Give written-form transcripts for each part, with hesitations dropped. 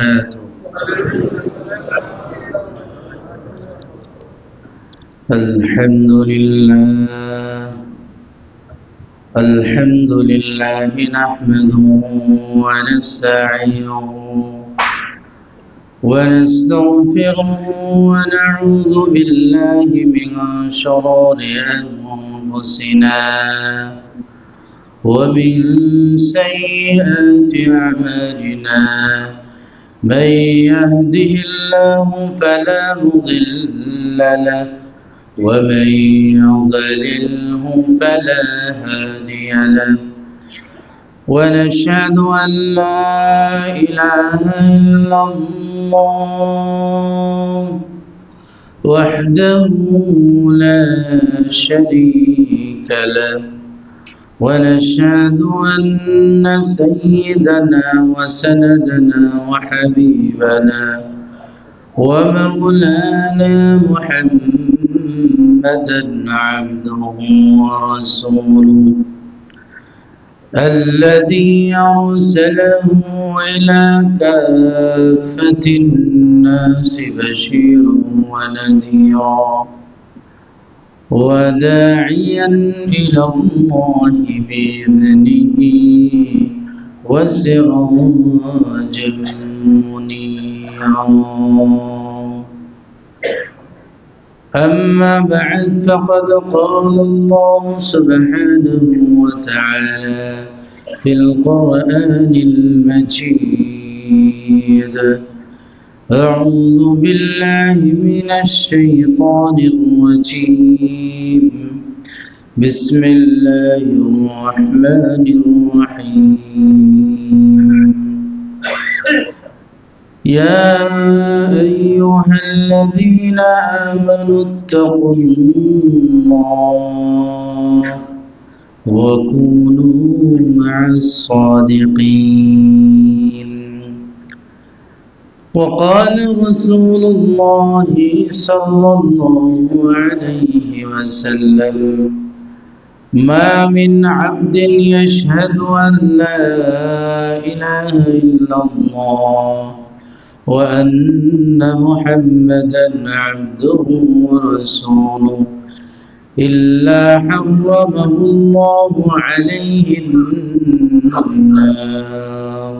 وبركاته. الحمد لله نحمده ونستعينه ونستغفره ونعوذ بالله من شرور أنفسنا ومن سيئات أعمالنا. من يهده الله فلا مضل له ومن يضلله فلا هادي له. ونشهد أن لا إله إلا الله وحده لا شريك له. ونشهد أن سيدنا وسندنا وحبيبنا ومولانا محمدا عبده ورسوله الذي أرسله إلى كافة الناس بشيرا ونذيرا وداعيا إلى الله بإذنه وسراجا منيرا. أما بعد فقد قال الله سبحانه وتعالى في القرآن المجيد: أعوذ بالله من الشيطان الرجيم. بسم الله الرحمن الرحيم. يا أيها الذين آمنوا اتقوا الله وكونوا مع الصادقين. وقال رسول الله صلى الله عليه وسلم: ما من عبد يشهد أن لا إله إلا الله وأن محمدا عبده ورسوله إلا حرمه الله عليه النار.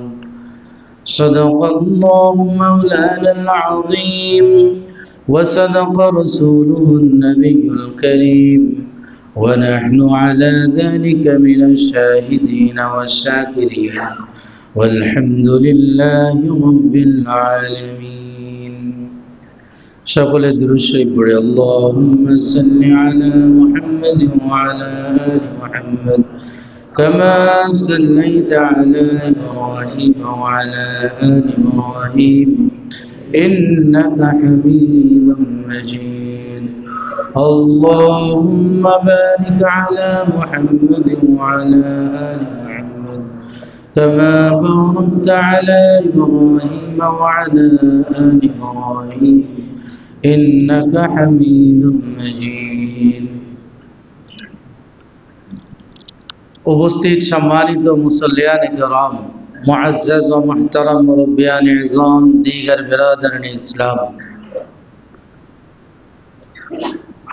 صدق الله مولانا العظيم وصدق رسوله النبي الكريم ونحن على ذلك من الشاهدين والشاكرين والحمد لله رب العالمين. সকলে দুরূদ শরীফ পড়ে اللهم صل على محمد وعلى آل محمد كما صليت على إبراهيم وعلى آل إبراهيم إنك حميد مجيد. اللهم بارك على محمد وعلى آل محمد كما باركت على إبراهيم وعلى آل إبراهيم إنك حميد مجيد. উপস্থিত সম্মানিত মুসল্লিয়ান কিরাম, মুআজ্জাজ ও মুহতারাম মুরব্বিয়ান ইজম, দিগার বিরাদারান ইসলাম,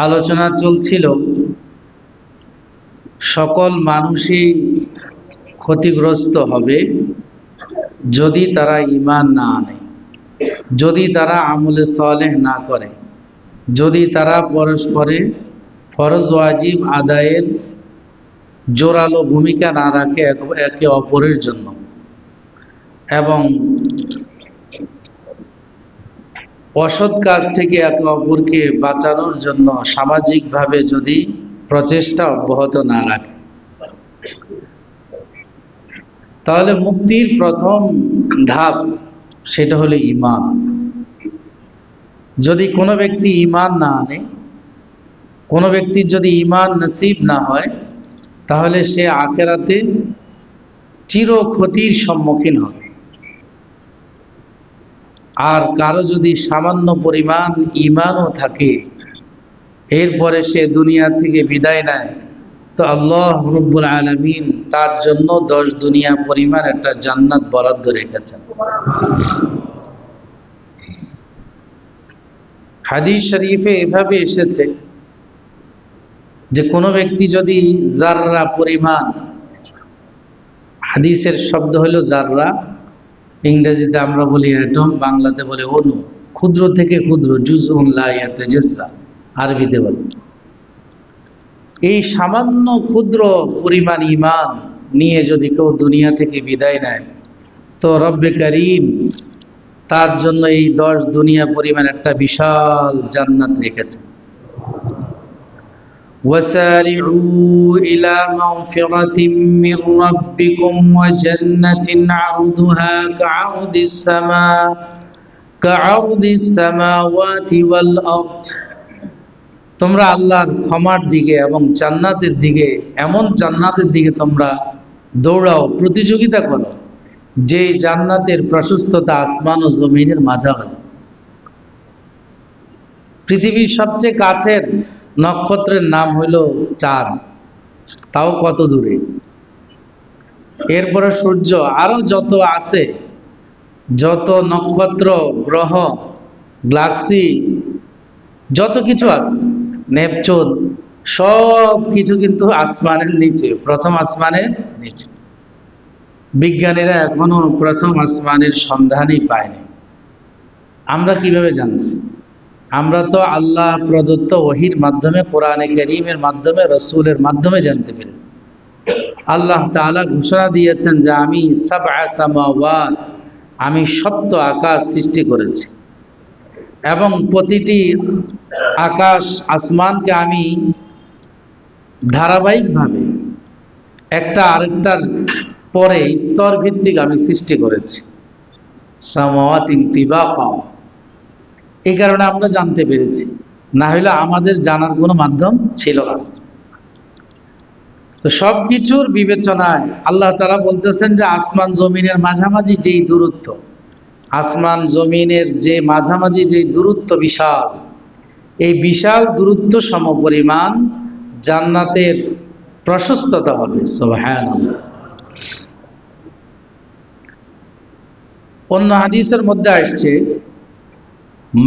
আলোচনা চলছিল সকল মানুষই ক্ষতিগ্রস্ত হবে যদি তারা ঈমান না আনে, যদি তারা আমলে সালেহ না করে, যদি তারা পরস্পরে ফরজ ওয়াজিব আদায়ের জোরালো ভূমিকা না রাখে একে অপরের জন্য, এবং অসৎ কাজ থেকে একে অপরকে বাঁচানোর জন্য সামাজিকভাবে যদি প্রচেষ্টা অব্যাহত না রাখে, তাহলে মুক্তির প্রথম ধাপ সেটা হলো ঈমান। যদি কোনো ব্যক্তি ঈমান না আনে, কোনো ব্যক্তির যদি ঈমান নসিব না হয়, তাহলে সে আখিরাতে চির ক্ষতির সম্মুখীন হবে। আর কারো যদি সামান্য পরিমাণ ঈমানও থাকে, এরপরে সে দুনিয়া থেকে বিদায় নেয়, তো আল্লাহ রাব্বুল আলামিন তার জন্য 10 দুনিয়া পরিমাণ একটা জান্নাত বরাদ্দ রেখেছেন। হাদিস শরীফে এভাবে এসেছে যে কোনো ব্যক্তি যদি জাররা পরিমাণ, হাদিসের শব্দ হলো জাররা, ইংরেজিতে আমরা বলি অ্যাটম, বাংলাতে বলে অণু, ক্ষুদ্র থেকে ক্ষুদ্র, জুজউন লা ইয়াতাজাজ্জা আরবিতে বলে। এই সামান্য ক্ষুদ্র পরিমাণ ঈমান নিয়ে যদি কেউ দুনিয়া থেকে বিদায় নেয়, তো রব্বে কারীম তার জন্য এই 10 দুনিয়া পরিমাণ একটা বিশাল জান্নাত রেখেছে। وسارعوا إلى مغفرة من ربكم وجنة كعرض السماوات والأرض। তোমরা আল্লাহর ক্ষমার দিকে এবং জান্নাতের দিকে, এমন জান্নাতের দিকে তোমরা দৌড়াও, প্রতিযোগিতা করো যে জান্নাতের প্রশস্ততা আসমান ও জমিনের মাঝামাঝি। পৃথিবীর সবচেয়ে কাছের নক্ষত্রের নাম হইল চাঁদ, তাও কত দূরে। এরপরে সূর্য, আরো যত আছে, যত নক্ষত্র, গ্রহ, গ্যালাক্সি, যত কিছু আছে, নেপচুন, সব কিছু কিন্তু আসমানের নিচে, প্রথম আসমানের নিচে। বিজ্ঞানীরা এখনো প্রথম আসমানের সন্ধানই পায়নি। আমরা কিভাবে জানছি? আমরা তো আল্লাহ প্রদত্ত ওহীর মাধ্যমে, কোরআনে কারীমের মাধ্যমে, রাসূলের মাধ্যমে জানতে পেরেছি। আল্লাহ তাআলা ঘোষণা দিয়েছেন যে আমি সাবআ সামাওয়াত, আমি সপ্ত আকাশ সৃষ্টি করেছি এবং প্রতিটি আকাশ আসমানকে আমি ধারাবাহিকভাবে একটা আরেকটার পরে স্তর ভিত্তিক আমি সৃষ্টি করেছি। সামাওয়াতিন তিবাকা, এই কারণে আমরা জানতে পেরেছি, না হলে আমাদের জানার কোনো মাধ্যম ছিল না। তো সবকিছুর বিবেচনায় আল্লাহ তাআলা বলতেছেন যে আসমান জমিনের মাঝামাঝি যেই দূরত্ব, আসমান জমিনের যে মাঝামাঝি যেই দূরত্ব বিশাল, এই বিশাল দূরত্ব সমপরিমাণ জান্নাতের প্রশস্ততা হবে। সুবহানাল্লাহ। অন্য হাদিসের মধ্যে আসছে,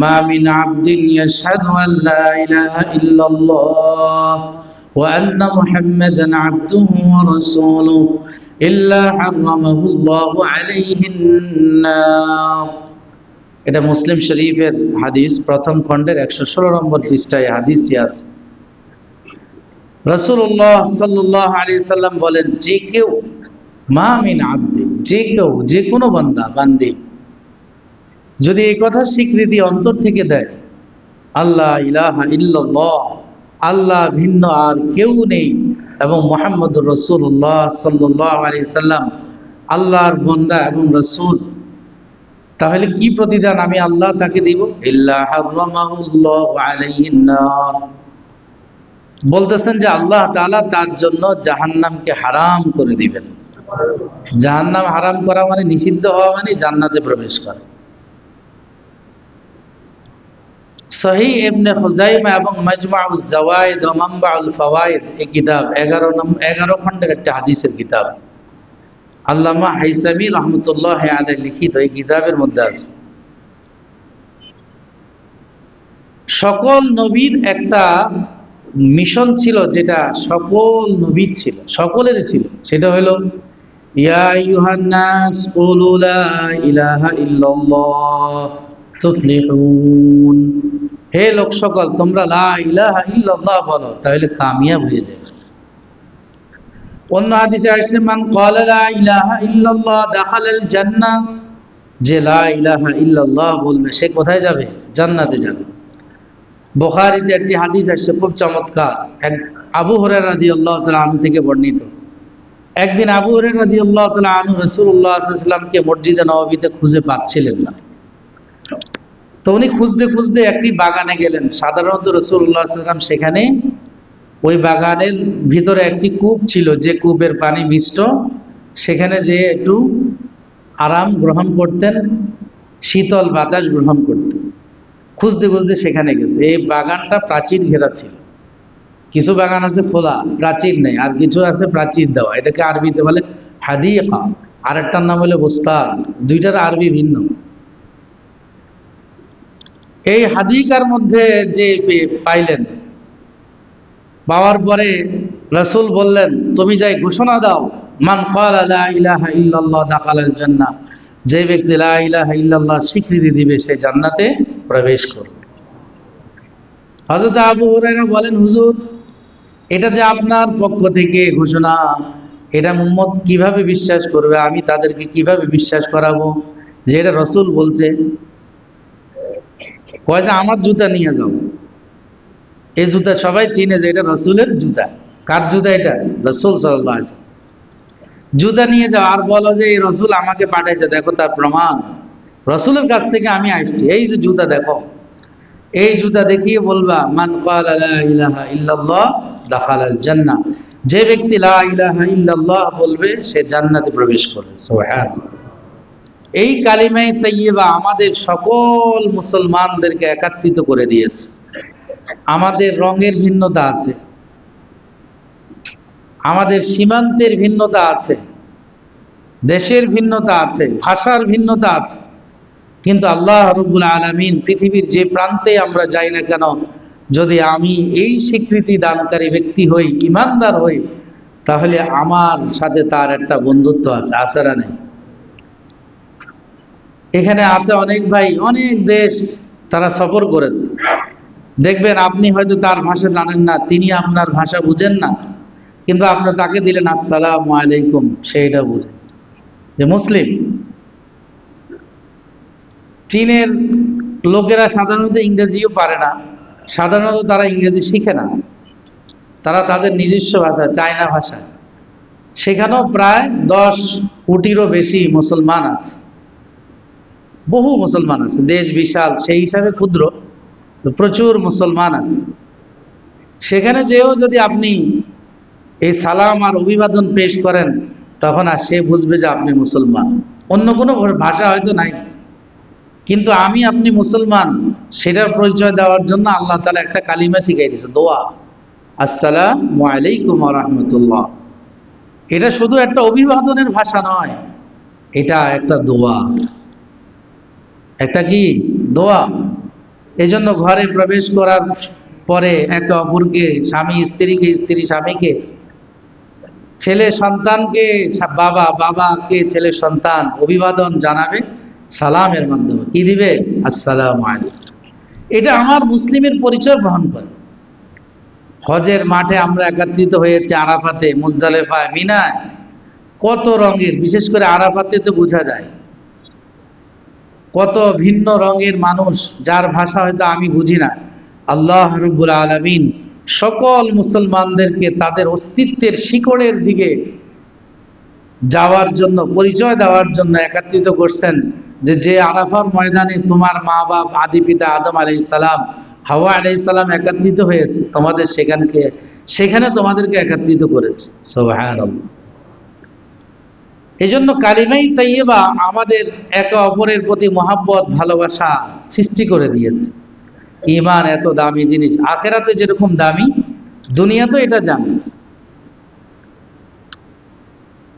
মা মিন আবদিন ইয়াশহাদু আল লা ইলাহা ইল্লাল্লাহ ওয়া আন্না মুহাম্মাদান আবদুহু ওয়া রাসূলুহু ইল্লা হারামাহুল্লাহু আলাইহিন নার। এটা মুসলিম শরীফের হাদিস, প্রথম খণ্ডের 116 নম্বর পৃষ্ঠায় হাদিসটি আছে। রাসূলুল্লাহ সাল্লাল্লাহু আলাইহি সাল্লাম বলেন, যে কেউ, মা মিন আবদিন, যে কেউ, যে কোনো বান্দা বান্দি যদি এই কথা স্বীকৃতি অন্তর থেকে দেয়, আল্লাহ ইলাহা ইল্লাল্লাহ, আল্লাহ ভিন্ন আর কেউ নেই, এবং মুহাম্মদুর রাসূলুল্লাহ সাল্লাল্লাহু আলাইহি সাল্লাম আল্লাহর বান্দা এবং রাসূল, তাহলে কি প্রতিদান আমি আল্লাহ তাকে দিব? ইল্লা হারামাহুল্লাহু আলাইহিন নার, বলতেছেন যে আল্লাহ তাআলা তার জন্য জাহান্নামকে হারাম করে দিবেন। জাহান্নাম হারাম করা মানে, নিষিদ্ধ হওয়া মানে জান্নাতে প্রবেশ করা। সহিহ ইবনে খুযাইমা এবং মাজমাউজ যাওয়ায়েদ ও মানবাউল ফাওয়ায়েদ, এই কিতাব 11 খণ্ডের একটা হাদিসের কিতাব, আল্লামা হাইসামি রাহমাতুল্লাহি আলাইহি লিখিত এই কিতাবের মধ্যে আছে, সকল নবীর একটা মিশন ছিল, যেটা সকল নবীর ছিল, সকলের ছিল, সেটা হলো ইয়া আইয়ুহান নাস কুলু লা ইলাহা ইল্লাল্লাহ তুফলিহুন, হে লোক সকল, তোমরা লা ইলাহা ইল্লাল্লাহ বলো, তাহলে কামিয়াব হয়ে যাবে। অন্য হাদিসে আসছে, মান ক্বালা লা ইলাহা ইল্লাল্লাহ দাখালাল জান্নাহ, যে লা ইলাহা ইল্লাল্লাহ বলবে সে কোথায় যাবে? জান্নাতে যাবে। বুখারীতে একটি হাদিস আসছে খুব চমৎকার, এক আবু হুরায়রা রাদিয়াল্লাহু তাআলা আনহু থেকে বর্ণিত। একদিন আবু হুরায়রা রাদিয়াল্লাহু তাআলা আনহু রাসূলুল্লাহ সাল্লাল্লাহু আলাইহি ওয়াসাল্লামকে মসজিদে নববীতে খুঁজে পাচ্ছিলেন না। তো উনি খুঁজতে খুঁজতে একটি বাগানে গেলেন। সাধারণত রাসূলুল্লাহ সাল্লাল্লাহু আলাইহি ওয়াসাল্লাম সেখানে, ওই বাগানের ভিতরে একটি কূপ ছিল, যে কূপের পানি মিষ্ট, সেখানে যে একটু আরাম গ্রহণ করতেন, শীতল বাতাস গ্রহণ করতেন। খুঁজতে খুঁজতে সেখানে গেছে। এই বাগানটা প্রাচীর ঘেরা ছিল, কিছু বাগান আছে খোলা, প্রাচীর নেই, আর কিছু আছে প্রাচীর দেওয়া, এটাকে আরবিতে বলে হাদিকা, আর একটার নাম হলো বুস্তান, দুইটার আরবি ভিন্ন। এই হাদিকার মধ্যে যে পাইলেন, পাওয়ার পরে রাসূল বললেন, তুমি যাই ঘোষণা দাও, মান ক্বালা লা ইলাহা ইল্লাল্লাহ দাখালাল জান্নাহ, যে ব্যক্তি লা ইলাহা ইল্লাল্লাহ স্বীকৃতি দিবে সে জান্নাতে প্রবেশ করবে। হযরত আবু হুরায়রা বলেন, হুজুর, এটা যে আপনার পক্ষ থেকে ঘোষণা, এটা উম্মত কিভাবে বিশ্বাস করবে? আমি তাদেরকে কিভাবে বিশ্বাস করাবো যে এটা রাসূল বলছে? কয় যে আমার জুতা নিয়ে যাও। এই জুতা সবাই চিনে যে এটা রাসূলের জুতা। কার জুতা এটা? রাসূল সাল্লাল্লাহু আলাইহি ওয়াসাল্লাম। জুতা নিয়ে যাও আর বলো যে এই রাসূল আমাকে পাঠাইছে, দেখো তার প্রমাণ, রাসূলের কাছ থেকে আমি আসছি, এই যে জুতা দেখো। এই জুতা দেখিয়ে বলবা, মান ক্বালা লা ইলাহা ইল্লাল্লাহ দাখালাল জান্নাহ, যে ব্যক্তি লা ইলাহা ইল্লাল্লাহ বলবে সে জান্নাতে প্রবেশ করবে। সুবহানাল্লাহ। এই কালিমায়ে তাইয়্যিবা আমাদের সকল মুসলমানদেরকে একত্রিত করে দিয়েছে। আমাদের রঙের ভিন্নতা আছে, আমাদের সীমান্তের ভিন্নতা আছে, দেশের ভিন্নতা আছে, ভাষার ভিন্নতা আছে, কিন্তু আল্লাহ রাব্বুল আলামিন পৃথিবীর যে প্রান্তে আমরা যাই না কেন, যদি আমি এই স্বীকৃতি দানকারী ব্যক্তি হই, ইমানদার হই, তাহলে আমার সাথে তার একটা বন্ধুত্ব আছে। আছে না নেই? এখানে আছে অনেক ভাই, অনেক দেশ তারা সফর করেছে। দেখবেন আপনি হয়তো তার ভাষা জানেন না, তিনি আপনার ভাষা বুঝেন না, কিন্তু আপনি তাকে দিলেন আসসালামু আলাইকুম, সে এটা বুঝে যে মুসলিম। চীনের লোকেরা সাধারণত ইংরেজিও পারে না, সাধারণত তারা ইংরেজি শিখে না, তারা তাদের নিজস্ব ভাষা, চায়না ভাষা, সেখানেও প্রায় 10 কোটিরও বেশি মুসলমান আছে, বহু মুসলমান আছে, দেশ বিশাল, সেই হিসাবে ক্ষুদ্র, প্রচুর মুসলমান আছে। সেখানে যেও যদি আপনি এই সালাম আর অভিবাদন পেশ করেন, তখন আর সে বুঝবে যে আপনি মুসলমান। অন্য কোনো ভাষা হয়তো নাই, কিন্তু আমি আপনি মুসলমান সেটার পরিচয় দেওয়ার জন্য আল্লাহ তাআলা একটা কালিমা শিখাই দিয়েছে, দোয়া, আসসালামু আলাইকুম ওয়া রাহমাতুল্লাহ। এটা শুধু একটা অভিবাদনের ভাষা নয়, এটা একটা দোয়া। একটা কি? দোয়া। এজন্য ঘরে প্রবেশ করার পরে একে অপরকে, স্বামী স্ত্রীকে, স্ত্রী স্বামীকে, ছেলে সন্তানকে বাবা, বাবাকে ছেলে সন্তান অভিবাদন জানাবে সালামের মাধ্যমে। কি দিবে? আসসালামু আলাইকুম। এটা আমার মুসলিমের পরিচয় বহন করে। হজের মাঠে আমরা একত্রিত হয়েছি, আরাফাতে, মুজদালেফায়, মিনায়, কত রঙের, বিশেষ করে আরাফাতে তো বোঝা যায় কত ভিন্ন রঙের মানুষ, যার ভাষা হয়তো আমি বুঝি না। আল্লাহ রাব্বুল আলামিন সকল মুসলমানদেরকে তাদের অস্তিত্বের শিকড়ের দিকে যাওয়ার জন্য, পরিচয় দেওয়ার জন্য একত্রিত করছেন। যে আরাফার ময়দানে তোমার মা বাপ, আদি পিতা আদম আলাইহিস সালাম, হাওয়া আলাইহিস সালাম একত্রিত হয়েছে, তোমাদের সেখানে তোমাদেরকে একত্রিত করেছে। সুবহানাল্লাহ। এজন্য কালিমায়ে তাইয়্যিবা আমাদের একে অপরের প্রতি মহব্বত, ভালোবাসা সৃষ্টি করে দিয়েছে। ঈমান এত দামি জিনিস, আখিরাতে যেরকম দামি, দুনিয়াতে এটা জানি।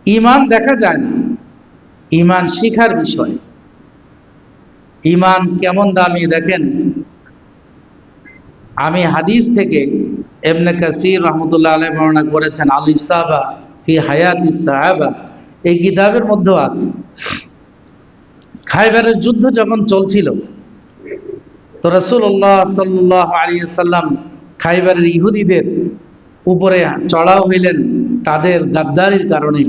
ঈমান দেখা যায় না, ঈমান শিখার বিষয়। ঈমান কেমন দামি দেখেন, আমি হাদিস থেকে ইবনে কাসির রাহমাতুল্লাহ আলাইহি বর্ণনা করেছেন, আল ইসাবা ফি হায়াতিস সাহাবা, এই কিতাবের মধ্যেও আছে। খায়বারের যুদ্ধ যখন চলছিল, তো রাসূলুল্লাহ সাল্লাল্লাহু আলাইহি ওয়াসাল্লাম খায়বারের ইহুদিদের উপরে চড়াও হইলেন তাদের গাদ্দারির কারণে।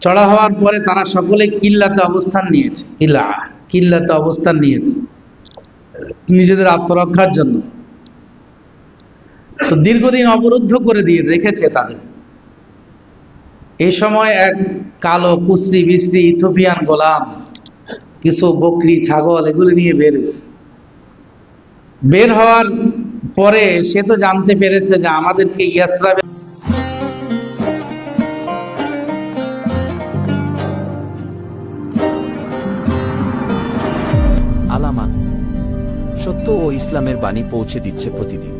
চড়া হওয়ার পরে তারা সকলে কিল্লাতে অবস্থান নিয়েছে, কিল্লাতে অবস্থান নিয়েছে নিজেদের আত্মরক্ষার জন্য। তো দীর্ঘদিন অবরুদ্ধ করে দিয়ে রেখেছে তাদের। এই সময় এক কালো কুশ্রী বিশ্রী ইথিওপিয়ান গোলাম কিছু বকরি, ছাগল এগুলো নিয়ে বের হয়েছে। বের হওয়ার পরে সে তো জানতে পেরেছে যে আমাদেরকে ইয়াসরাবে আলামান, সত্য ও ইসলামের বাণী পৌঁছে দিচ্ছে প্রতিদিন।